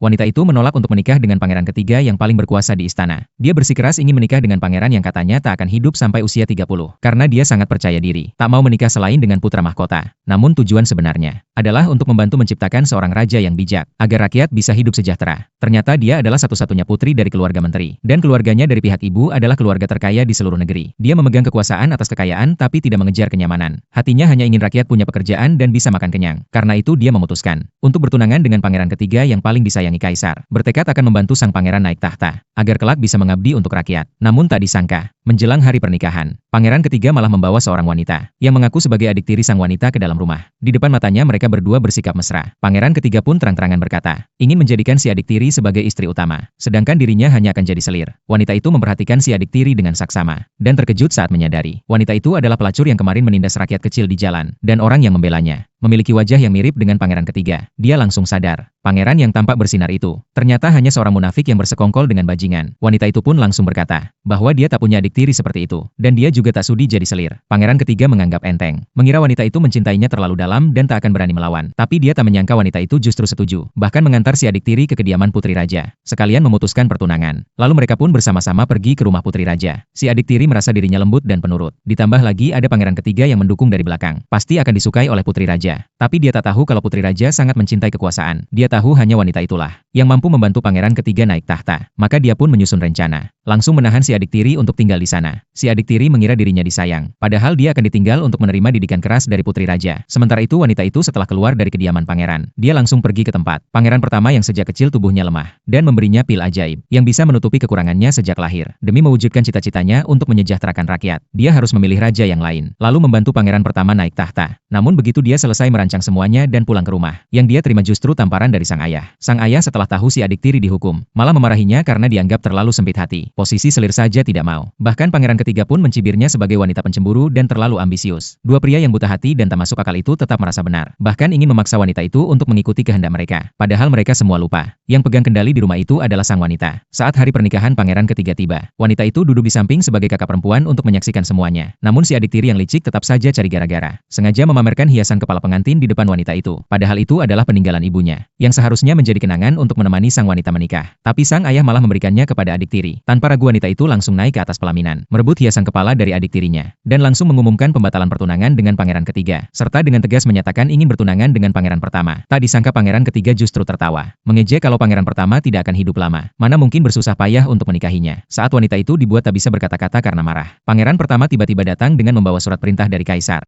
Wanita itu menolak untuk menikah dengan pangeran ketiga yang paling berkuasa di istana. Dia bersikeras ingin menikah dengan pangeran yang katanya tak akan hidup sampai usia 30. Karena dia sangat percaya diri, tak mau menikah selain dengan putra mahkota. Namun tujuan sebenarnya adalah untuk membantu menciptakan seorang raja yang bijak, agar rakyat bisa hidup sejahtera. Ternyata dia adalah satu-satunya putri dari keluarga menteri, dan keluarganya dari pihak ibu adalah keluarga terkaya di seluruh negeri. Dia memegang kekuasaan atas kekayaan tapi tidak mengejar kenyamanan. Hatinya hanya ingin rakyat punya pekerjaan dan bisa makan kenyang. Karena itu dia memutuskan untuk bertunangan dengan pangeran ketiga yang paling disayangi kaisar. Bertekad akan membantu sang pangeran naik tahta, agar kelak bisa mengabdi untuk rakyat. Namun tak disangka, menjelang hari pernikahan, pangeran ketiga malah membawa seorang wanita, yang mengaku sebagai adik tiri sang wanita ke dalam rumah. Di depan matanya mereka berdua bersikap mesra. Pangeran ketiga pun terang-terangan berkata, ingin menjadikan si adik tiri sebagai istri utama, sedangkan dirinya hanya akan jadi selir. Wanita itu memperhatikan si adik tiri dengan saksama, dan terkejut saat menyadari, wanita itu adalah pelacur yang kemarin menindas rakyat kecil di jalan, dan orang yang membelanya memiliki wajah yang mirip dengan pangeran ketiga. Dia langsung sadar, pangeran yang tampak bersinar itu ternyata hanya seorang munafik yang bersekongkol dengan bajingan. Wanita itu pun langsung berkata, bahwa dia tak punya adik tiri seperti itu, dan dia juga tak sudi jadi selir. Pangeran ketiga menganggap enteng, mengira wanita itu mencintainya terlalu dalam dan tak akan berani melawan. Tapi dia tak menyangka wanita itu justru setuju, bahkan mengantar si adik tiri ke kediaman putri raja, sekalian memutuskan pertunangan. Lalu mereka pun bersama-sama pergi ke rumah putri raja. Si adik tiri merasa dirinya lembut dan penurut, ditambah lagi ada pangeran ketiga yang mendukung dari belakang. Pasti akan disukai oleh putri raja. Tapi dia tak tahu kalau putri raja sangat mencintai kekuasaan. Dia tahu hanya wanita itulah yang mampu membantu pangeran ketiga naik tahta. Maka dia pun menyusun rencana, langsung menahan si adik tiri untuk tinggal di sana. Si adik tiri mengira dirinya disayang, padahal dia akan ditinggal untuk menerima didikan keras dari putri raja. Sementara itu wanita itu setelah keluar dari kediaman pangeran, dia langsung pergi ke tempat pangeran pertama yang sejak kecil tubuhnya lemah, dan memberinya pil ajaib yang bisa menutupi kekurangannya sejak lahir. Demi mewujudkan cita-citanya untuk menyejahterakan rakyat, dia harus memilih raja yang lain, lalu membantu pangeran pertama naik tahta. Namun begitu dia selesai merancang semuanya dan pulang ke rumah, yang dia terima justru tamparan dari sang ayah. Sang ayah setelah tahu si adik tiri dihukum, malah memarahinya karena dianggap terlalu sempit hati. Posisi selir saja tidak mau. Bahkan pangeran ketiga pun mencibirnya sebagai wanita pencemburu dan terlalu ambisius. Dua pria yang buta hati dan tak masuk akal itu tetap merasa benar, bahkan ingin memaksa wanita itu untuk mengikuti kehendak mereka. Padahal mereka semua lupa, yang pegang kendali di rumah itu adalah sang wanita. Saat hari pernikahan pangeran ketiga tiba, wanita itu duduk di samping sebagai kakak perempuan untuk menyaksikan semuanya. Namun si adik tiri yang licik tetap saja cari gara-gara, sengaja memamerkan hiasan kepala pengantin di depan wanita itu. Padahal itu adalah peninggalan ibunya, yang seharusnya menjadi kenangan untuk menemani sang wanita menikah. Tapi sang ayah malah memberikannya kepada adik tiri. Tanpa ragu wanita itu langsung naik ke atas pelaminan, merebut hiasan kepala dari adik tirinya, dan langsung mengumumkan pembatalan pertunangan dengan pangeran ketiga, serta dengan tegas menyatakan ingin bertunangan dengan pangeran pertama. Tak disangka pangeran ketiga justru tertawa, mengejek kalau pangeran pertama tidak akan hidup lama, mana mungkin bersusah payah untuk menikahinya. Saat wanita itu dibuat tak bisa berkata-kata karena marah, pangeran pertama tiba-tiba datang dengan membawa surat perintah dari kaisar.